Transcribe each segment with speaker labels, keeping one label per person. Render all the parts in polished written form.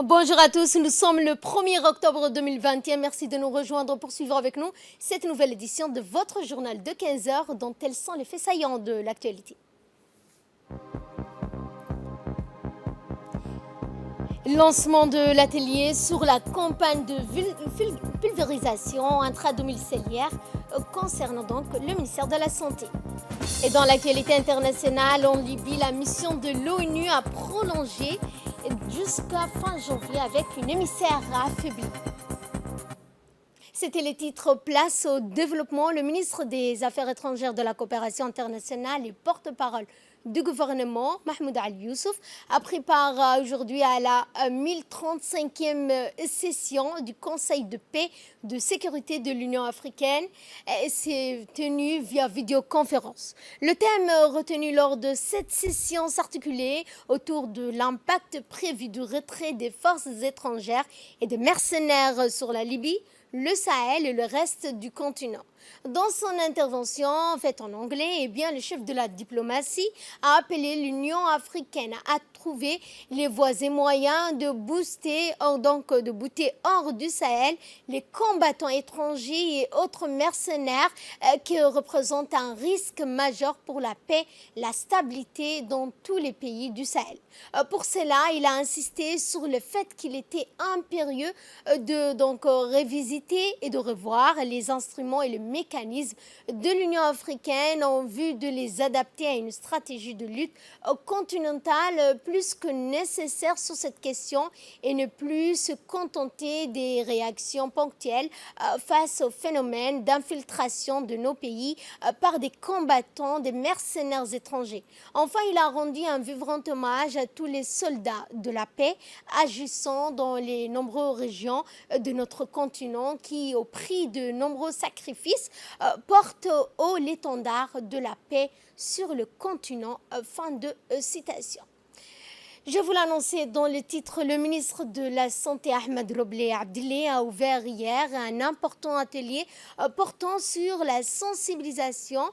Speaker 1: Bonjour à tous, nous sommes le 1er octobre 2021. Merci de nous rejoindre pour suivre avec nous cette nouvelle édition de votre journal de 15 heures dont tels sont les faits saillants de l'actualité. Lancement de l'atelier sur la campagne de pulvérisation intradomiciliaire concernant donc le ministère de la Santé. Et dans l'actualité internationale, en Libye, la mission de l'ONU a prolongé jusqu'à fin janvier avec une émissaire affaiblie. C'était les titres. Place au développement. Le ministre des Affaires étrangères, de la coopération internationale et porte-parole du gouvernement, Mahmoud Ali Youssouf, a pris part aujourd'hui à la 1035e session du Conseil de paix de sécurité de l'Union africaine. C'est tenu via vidéoconférence. Le thème retenu lors de cette session s'articulait autour de l'impact prévu du retrait des forces étrangères et des mercenaires sur la Libye, le Sahel et le reste du continent. Dans son intervention faite en anglais, le chef de la diplomatie a appelé l'Union africaine à trouver les voies et moyens de booster hors du Sahel les combattants étrangers et autres mercenaires qui représentent un risque majeur pour la paix, la stabilité dans tous les pays du Sahel. Pour cela, il a insisté sur le fait qu'il était impérieux de révisiter et de revoir les instruments et le mécanisme de l'Union africaine en vue de les adapter à une stratégie de lutte continentale plus que nécessaire sur cette question et ne plus se contenter des réactions ponctuelles face au phénomène d'infiltration de nos pays par des combattants, des mercenaires étrangers. Enfin, il a rendu un vibrant hommage à tous les soldats de la paix agissant dans les nombreuses régions de notre continent qui, au prix de nombreux sacrifices, portent haut l'étendard de la paix sur le continent. Fin de citation. Je vous l'annonçais dans le titre, le ministre de la Santé, Ahmed Robleh Abdillah, a ouvert hier un important atelier portant sur la sensibilisation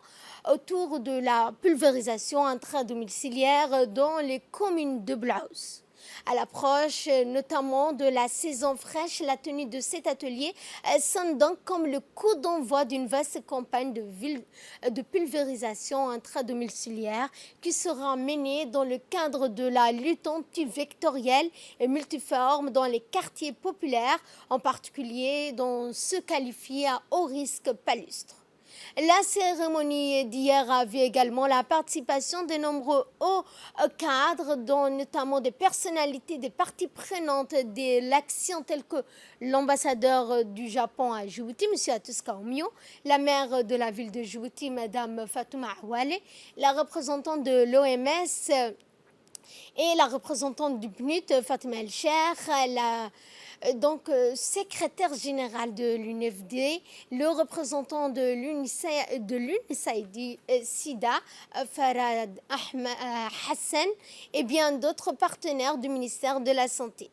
Speaker 1: autour de la pulvérisation intradomiciliaire dans les communes de Blaus. À l'approche notamment de la saison fraîche, la tenue de cet atelier sonne donc comme le coup d'envoi d'une vaste campagne de pulvérisation intradomiciliaire qui sera menée dans le cadre de la lutte antivectorielle et multiforme dans les quartiers populaires, en particulier dans ceux qualifiés à haut risque palustre. La cérémonie d'hier a vu également la participation de nombreux hauts cadres, dont notamment des personnalités, des parties prenantes de l'action telles que l'ambassadeur du Japon à Djibouti, M. Atuska Omio, la maire de la ville de Djibouti, Mme Fatouma Awale, la représentante de l'OMS et la représentante du PNUD, Fatima El Cheikh, secrétaire général de l'UNFD, le représentant de l'UNICEF-SIDA, Farad Hassan, et bien d'autres partenaires du ministère de la Santé.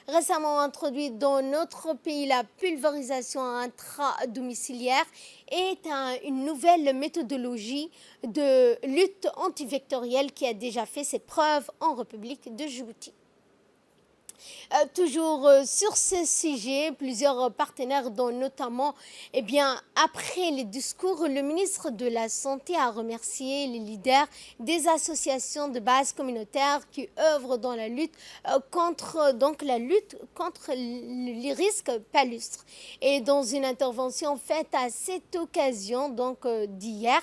Speaker 1: Récemment introduite dans notre pays, la pulvérisation intradomiciliaire est une nouvelle méthodologie de lutte antivectorielle qui a déjà fait ses preuves en République de Djibouti. Toujours sur ce sujet, plusieurs partenaires, dont notamment, après les discours, le ministre de la Santé a remercié les leaders des associations de base communautaire qui œuvrent dans la lutte contre les risques palustres. Et dans une intervention faite à cette occasion d'hier,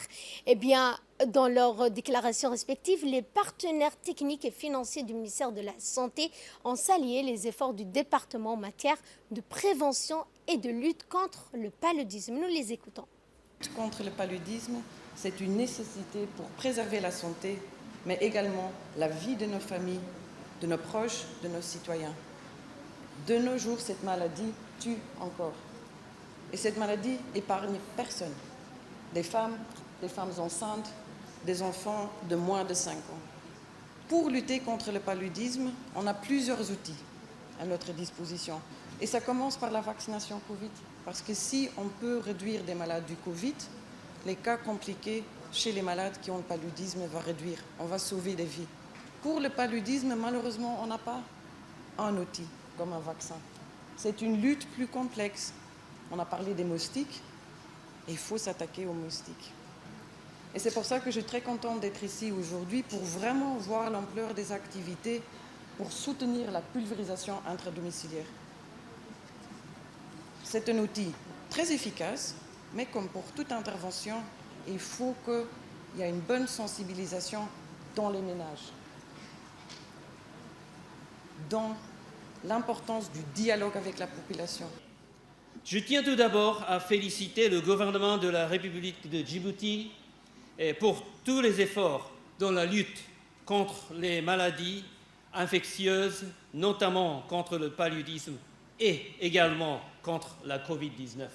Speaker 1: dans leurs déclarations respectives, les partenaires techniques et financiers du ministère de la Santé ont salué les efforts du département en matière de prévention et de lutte contre le paludisme. Nous les écoutons.
Speaker 2: Contre le paludisme, c'est une nécessité pour préserver la santé, mais également la vie de nos familles, de nos proches, de nos citoyens. De nos jours, cette maladie tue encore. Et cette maladie épargne personne. Des femmes enceintes, des enfants de moins de 5 ans. Pour lutter contre le paludisme, on a plusieurs outils à notre disposition. Et ça commence par la vaccination Covid. Parce que si on peut réduire des malades du Covid, les cas compliqués chez les malades qui ont le paludisme va réduire. On va sauver des vies. Pour le paludisme, malheureusement, on n'a pas un outil. comme un vaccin. C'est une lutte plus complexe. On a parlé des moustiques, et il faut s'attaquer aux moustiques. Et c'est pour ça que je suis très contente d'être ici aujourd'hui pour vraiment voir l'ampleur des activités pour soutenir la pulvérisation intradomiciliaire. C'est un outil très efficace, mais comme pour toute intervention, il faut qu'il y ait une bonne sensibilisation dans les ménages, dans l'importance du dialogue avec la population.
Speaker 3: Je tiens tout d'abord à féliciter le gouvernement de la République de Djibouti pour tous les efforts dans la lutte contre les maladies infectieuses, notamment contre le paludisme et également contre la Covid-19.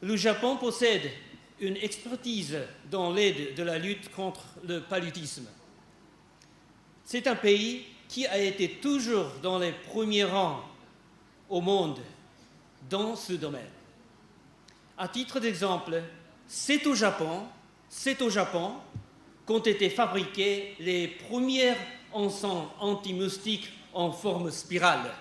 Speaker 3: Le Japon possède une expertise dans l'aide de la lutte contre le paludisme. C'est un pays qui a été toujours dans les premiers rangs au monde dans ce domaine. À titre d'exemple, c'est au Japon qu'ont été fabriqués les premiers encens anti-moustiques en forme spirale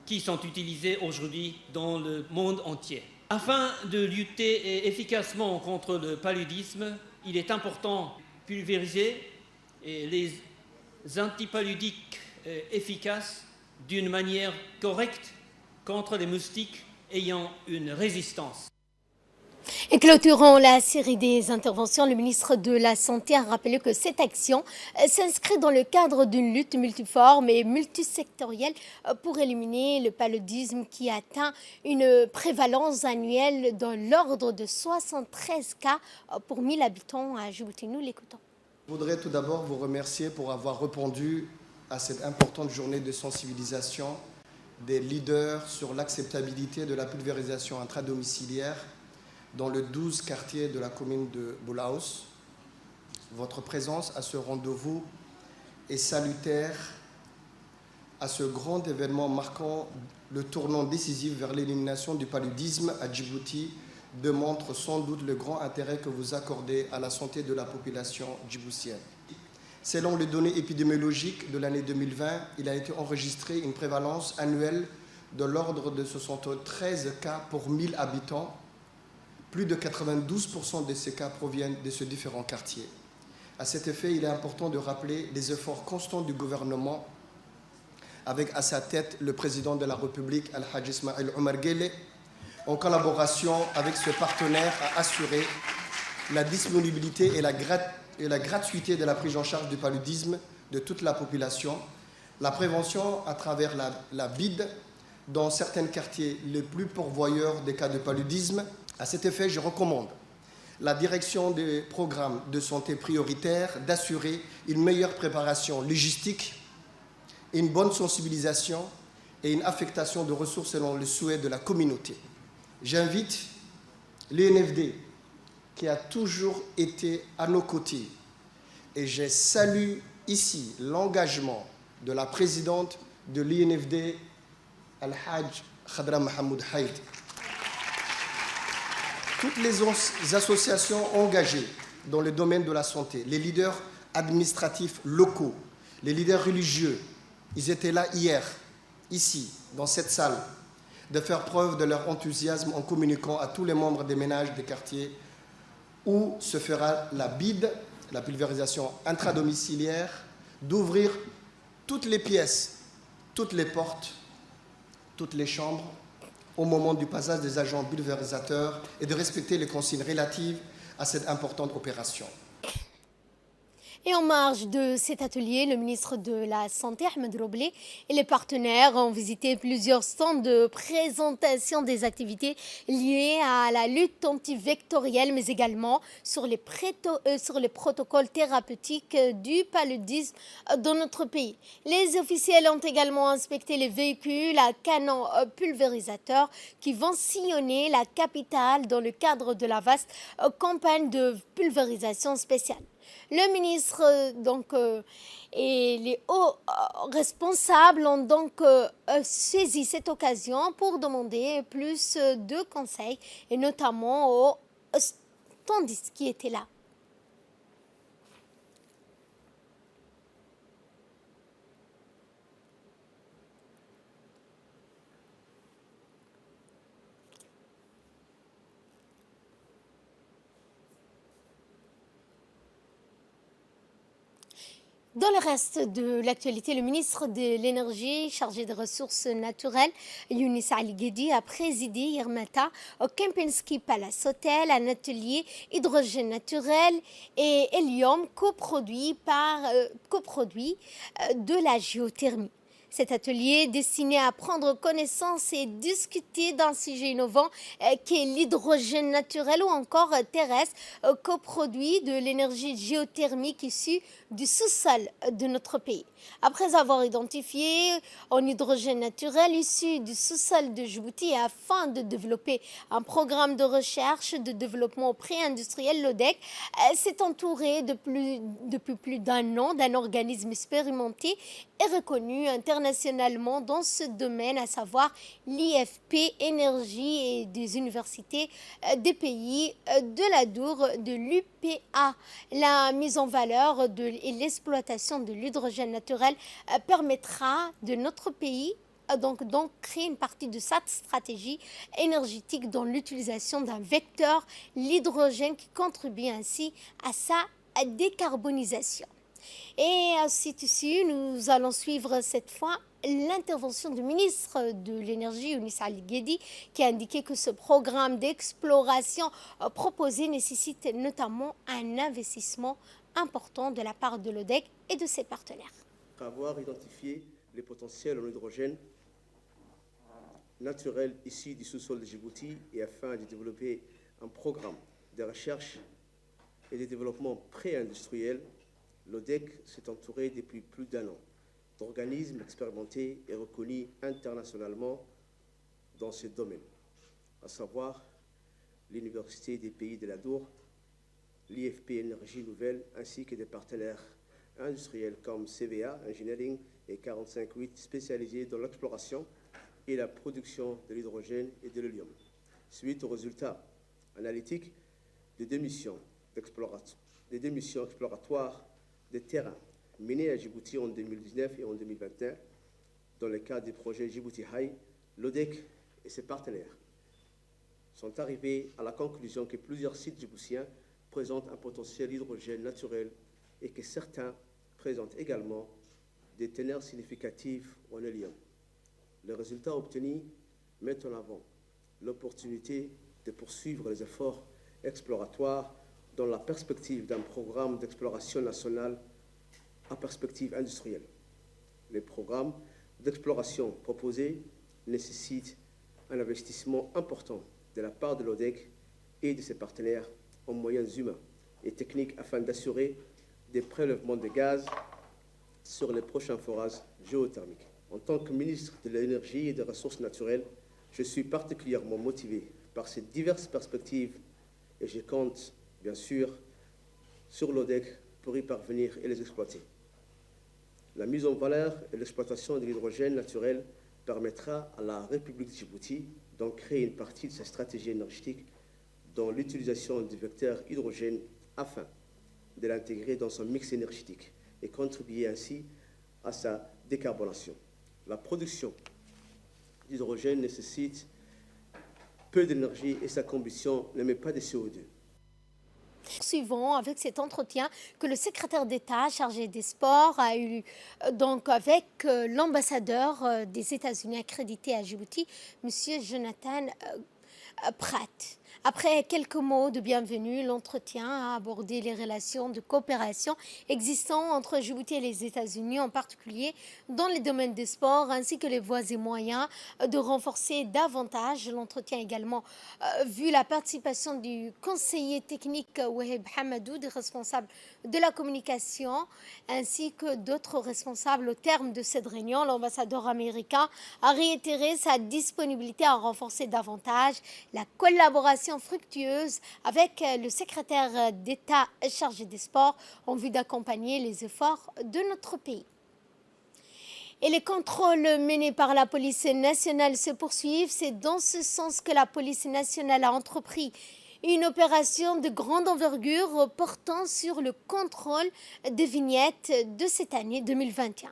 Speaker 3: qui sont utilisés aujourd'hui dans le monde entier. Afin de lutter efficacement contre le paludisme, il est important de pulvériser les antipaludiques efficaces d'une manière correcte contre les moustiques ayant une résistance.
Speaker 1: Et clôturant la série des interventions, le ministre de la Santé a rappelé que cette action s'inscrit dans le cadre d'une lutte multiforme et multisectorielle pour éliminer le paludisme qui atteint une prévalence annuelle dans l'ordre de 73 cas pour 1000 habitants à Djibouti. Nous l'écoutons.
Speaker 4: Je voudrais tout d'abord vous remercier pour avoir répondu à cette importante journée de sensibilisation des leaders sur l'acceptabilité de la pulvérisation intradomiciliaire dans le 12 quartiers de la commune de Boulaous. Votre présence à ce rendez-vous est salutaire à ce grand événement marquant le tournant décisif vers l'élimination du paludisme à Djibouti démontre sans doute le grand intérêt que vous accordez à la santé de la population djiboutienne. Selon les données épidémiologiques de l'année 2020, il a été enregistré une prévalence annuelle de l'ordre de 73 cas pour 1000 habitants. Plus de 92% de ces cas proviennent de ces différents quartiers. À cet effet, il est important de rappeler les efforts constants du gouvernement, avec à sa tête le président de la République, Al-Hajj Ismail Omar Guelleh, en collaboration avec ce partenaire, à assurer la disponibilité et la gratuité de la prise en charge du paludisme de toute la population, la prévention à travers la BID dans certains quartiers les plus pourvoyeurs des cas de paludisme. À cet effet, je recommande la direction des programmes de santé prioritaires d'assurer une meilleure préparation logistique, une bonne sensibilisation et une affectation de ressources selon les souhaits de la communauté. J'invite l'UNFD, qui a toujours été à nos côtés, et je salue ici l'engagement de la présidente de l'UNFD, Al-Hajj Khadra Mahmoud Haïd. Toutes les associations engagées dans le domaine de la santé, les leaders administratifs locaux, les leaders religieux, ils étaient là hier, ici, dans cette salle, de faire preuve de leur enthousiasme en communiquant à tous les membres des ménages des quartiers où se fera la BID, la pulvérisation intradomiciliaire, d'ouvrir toutes les pièces, toutes les portes, toutes les chambres au moment du passage des agents pulvérisateurs et de respecter les consignes relatives à cette importante opération.
Speaker 1: Et en marge de cet atelier, le ministre de la Santé, Ahmed Roblé, et les partenaires ont visité plusieurs stands de présentation des activités liées à la lutte antivectorielle, mais également sur les protocoles thérapeutiques du paludisme dans notre pays. Les officiels ont également inspecté les véhicules à canon pulvérisateur qui vont sillonner la capitale dans le cadre de la vaste campagne de pulvérisation spéciale. Le ministre et les hauts responsables ont donc saisi cette occasion pour demander plus de conseils et notamment aux standistes qui étaient là. Dans le reste de l'actualité, le ministre de l'Énergie chargé des ressources naturelles, Younis Ali Guedi, a présidé hier matin au Kempinski Palace Hotel un atelier hydrogène naturel et hélium coproduit de la géothermie. Cet atelier destiné à prendre connaissance et discuter d'un sujet innovant qui est l'hydrogène naturel ou encore terrestre coproduit de l'énergie géothermique issue du sous-sol de notre pays. Après avoir identifié un hydrogène naturel issu du sous-sol de Djibouti et afin de développer un programme de recherche de développement pré-industriel, l'ODEC s'est entouré depuis plus d'un an d'un organisme expérimenté et reconnu internationalement dans ce domaine, à savoir l'IFP Énergie et des universités des pays de la Dour de l'UPA. La mise en valeur et l'exploitation de l'hydrogène naturel permettra de notre pays donc créer une partie de sa stratégie énergétique dans l'utilisation d'un vecteur, l'hydrogène, qui contribue ainsi à sa décarbonisation. Et ainsi ici, nous allons suivre cette fois l'intervention du ministre de l'Énergie, Younis Ali Guedi, qui a indiqué que ce programme d'exploration proposé nécessite notamment un investissement important de la part de l'ODEC et de ses partenaires.
Speaker 5: Avoir identifié les potentiels en hydrogène naturel issu du sous-sol de Djibouti et afin de développer un programme de recherche et de développement pré-industriel, l'ODEC s'est entouré depuis plus d'un an d'organismes expérimentés et reconnus internationalement dans ce domaine, à savoir l'Université des pays de la Dour, l'IFP Énergie Nouvelle, ainsi que des partenaires industriels comme CVA Engineering et 45-8 spécialisés dans l'exploration et la production de l'hydrogène et de l'hélium. Suite aux résultats analytiques des deux missions exploratoires de terrain menées à Djibouti en 2019 et en 2021, dans le cadre du projet Djibouti High, l'ODEC et ses partenaires sont arrivés à la conclusion que plusieurs sites djiboutiens présentent un potentiel hydrogène naturel et que certains présentent également des teneurs significatives en hélium. Les résultats obtenus mettent en avant l'opportunité de poursuivre les efforts exploratoires dans la perspective d'un programme d'exploration nationale à perspective industrielle. Les programmes d'exploration proposés nécessitent un investissement important de la part de l'ODEC et de ses partenaires en moyens humains et techniques afin d'assurer des prélèvements de gaz sur les prochains forages géothermiques. En tant que ministre de l'Énergie et des Ressources naturelles, je suis particulièrement motivé par ces diverses perspectives et je compte, bien sûr, sur l'ODEC pour y parvenir et les exploiter. La mise en valeur et l'exploitation de l'hydrogène naturel permettra à la République de Djibouti d'en créer une partie de sa stratégie énergétique dans l'utilisation du vecteur hydrogène afin de l'intégrer dans son mix énergétique et contribuer ainsi à sa décarbonation. La production d'hydrogène nécessite peu d'énergie et sa combustion n'émet pas de CO2.
Speaker 1: Suivant avec cet entretien que le secrétaire d'État chargé des sports a eu donc avec l'ambassadeur des États-Unis accrédité à Djibouti, M. Jonathan Pratt. Après quelques mots de bienvenue, l'entretien a abordé les relations de coopération existantes entre Djibouti et les États-Unis, en particulier dans les domaines des sports, ainsi que les voies et moyens de renforcer davantage. L'entretien a également vu la participation du conseiller technique Wahib Hamadou, des responsables de la communication, ainsi que d'autres responsables. Au terme de cette réunion, l'ambassadeur américain a réitéré sa disponibilité à renforcer davantage la collaboration fructueuse avec le secrétaire d'État chargé des sports en vue d'accompagner les efforts de notre pays. Et les contrôles menés par la police nationale se poursuivent. C'est dans ce sens que la police nationale a entrepris une opération de grande envergure portant sur le contrôle des vignettes de cette année 2021.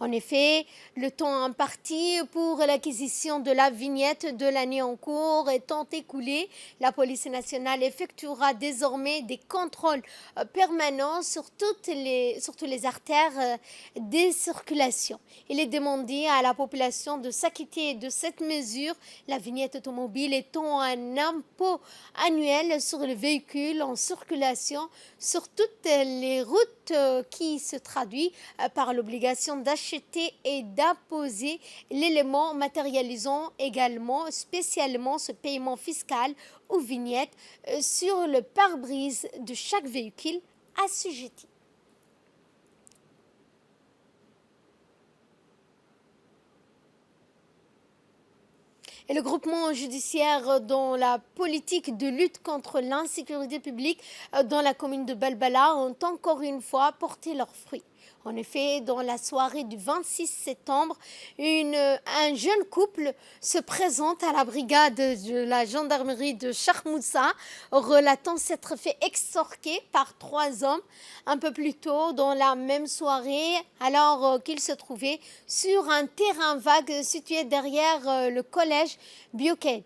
Speaker 1: En effet, le temps imparti pour l'acquisition de la vignette de l'année en cours étant écoulé, la police nationale effectuera désormais des contrôles permanents sur toutes les artères des circulations. Il est demandé à la population de s'acquitter de cette mesure, la vignette automobile étant un impôt annuel sur les véhicules en circulation sur toutes les routes qui se traduit par l'obligation d'acheter et d'apposer l'élément matérialisant également spécialement ce paiement fiscal ou vignette sur le pare-brise de chaque véhicule assujetti. Et le groupement judiciaire dans la politique de lutte contre l'insécurité publique dans la commune de Balbala ont encore une fois porté leurs fruits. En effet, dans la soirée du 26 septembre, un jeune couple se présente à la brigade de la gendarmerie de Charmoussa, relatant s'être fait extorquer par 3 hommes un peu plus tôt dans la même soirée, alors qu'ils se trouvaient sur un terrain vague situé derrière le collège Bioquet.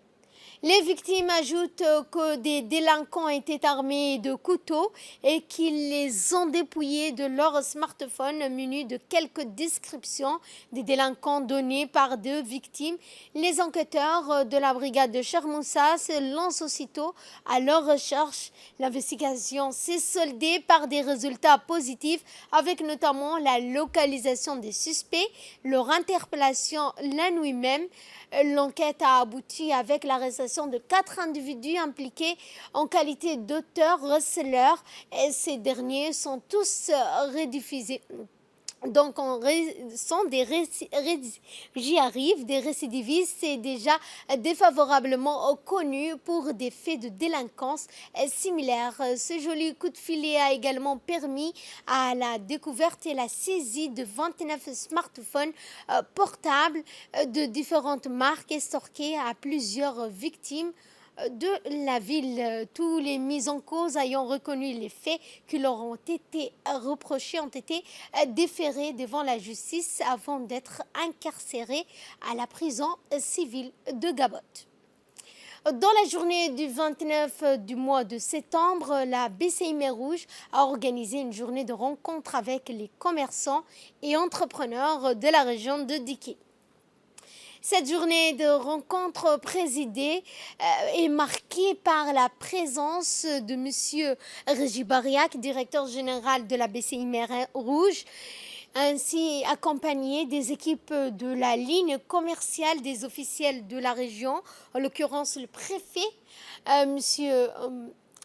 Speaker 1: Les victimes ajoutent que des délinquants étaient armés de couteaux et qu'ils les ont dépouillés de leur smartphone munis de quelques descriptions des délinquants données par 2 victimes. Les enquêteurs de la brigade de Charmoussa se lancent aussitôt à leur recherche. L'investigation s'est soldée par des résultats positifs avec notamment la localisation des suspects, leur interpellation la nuit même. L'enquête a abouti avec l'arrestation de 4 individus impliqués en qualité d'auteurs receleurs et ces derniers sont tous rediffusés. Donc, sont des récidivistes et déjà défavorablement connus pour des faits de délinquance similaires. Ce joli coup de filet a également permis à la découverte et la saisie de 29 smartphones portables de différentes marques extorqués à plusieurs victimes de la ville. Tous les mis en cause ayant reconnu les faits qui leur ont été reprochés ont été déférés devant la justice avant d'être incarcérés à la prison civile de Gabot. Dans la journée du 29 du mois de septembre, la BCI Mer Rouge a organisé une journée de rencontre avec les commerçants et entrepreneurs de la région de Diki. Cette journée de rencontre présidée est marquée par la présence de M. Régis Bariac, directeur général de la BCI Mer Rouge, ainsi accompagné des équipes de la ligne commerciale des officiels de la région, en l'occurrence le préfet, M.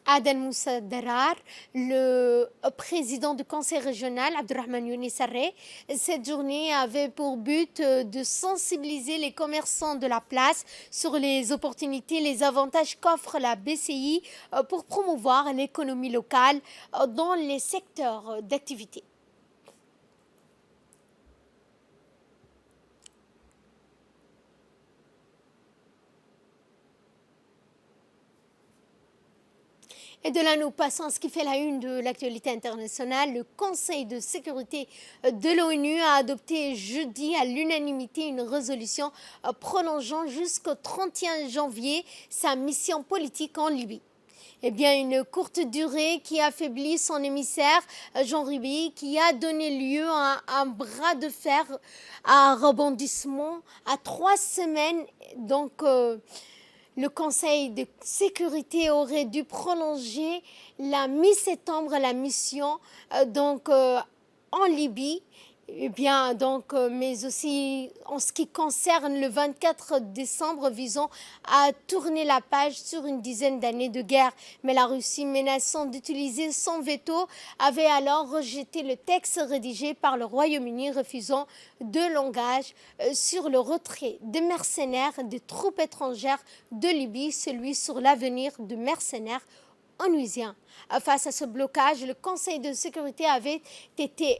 Speaker 1: Adel Moussa Darar, le président du conseil régional, Abdurrahman Youni Sarré. Cette journée avait pour but de sensibiliser les commerçants de la place sur les opportunités, les avantages qu'offre la BCI pour promouvoir l'économie locale dans les secteurs d'activité. Et de là, nous passons à ce qui fait la une de l'actualité internationale. Le Conseil de sécurité de l'ONU a adopté jeudi à l'unanimité une résolution prolongeant jusqu'au 31 janvier sa mission politique en Libye. Eh bien, une courte durée qui affaiblit son émissaire, Jean Ribi, qui a donné lieu à un bras de fer à rebondissement à 3 semaines. Donc, le Conseil de sécurité aurait dû prolonger la mi-septembre la mission en Libye. Eh bien, mais aussi en ce qui concerne le 24 décembre, visant à tourner la page sur une dizaine d'années de guerre. Mais la Russie, menaçant d'utiliser son veto, avait alors rejeté le texte rédigé par le Royaume-Uni, refusant de langage sur le retrait des mercenaires des troupes étrangères de Libye, celui sur l'avenir de mercenaires onusiens. Face à ce blocage, le Conseil de sécurité avait été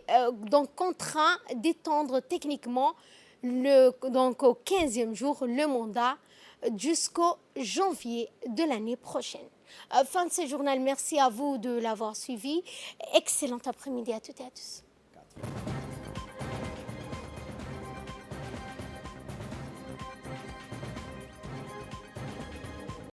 Speaker 1: contraint d'étendre techniquement au 15e jour le mandat jusqu'au janvier de l'année prochaine. Fin de ce journal. Merci à vous de l'avoir suivi. Excellent après-midi à toutes et à tous.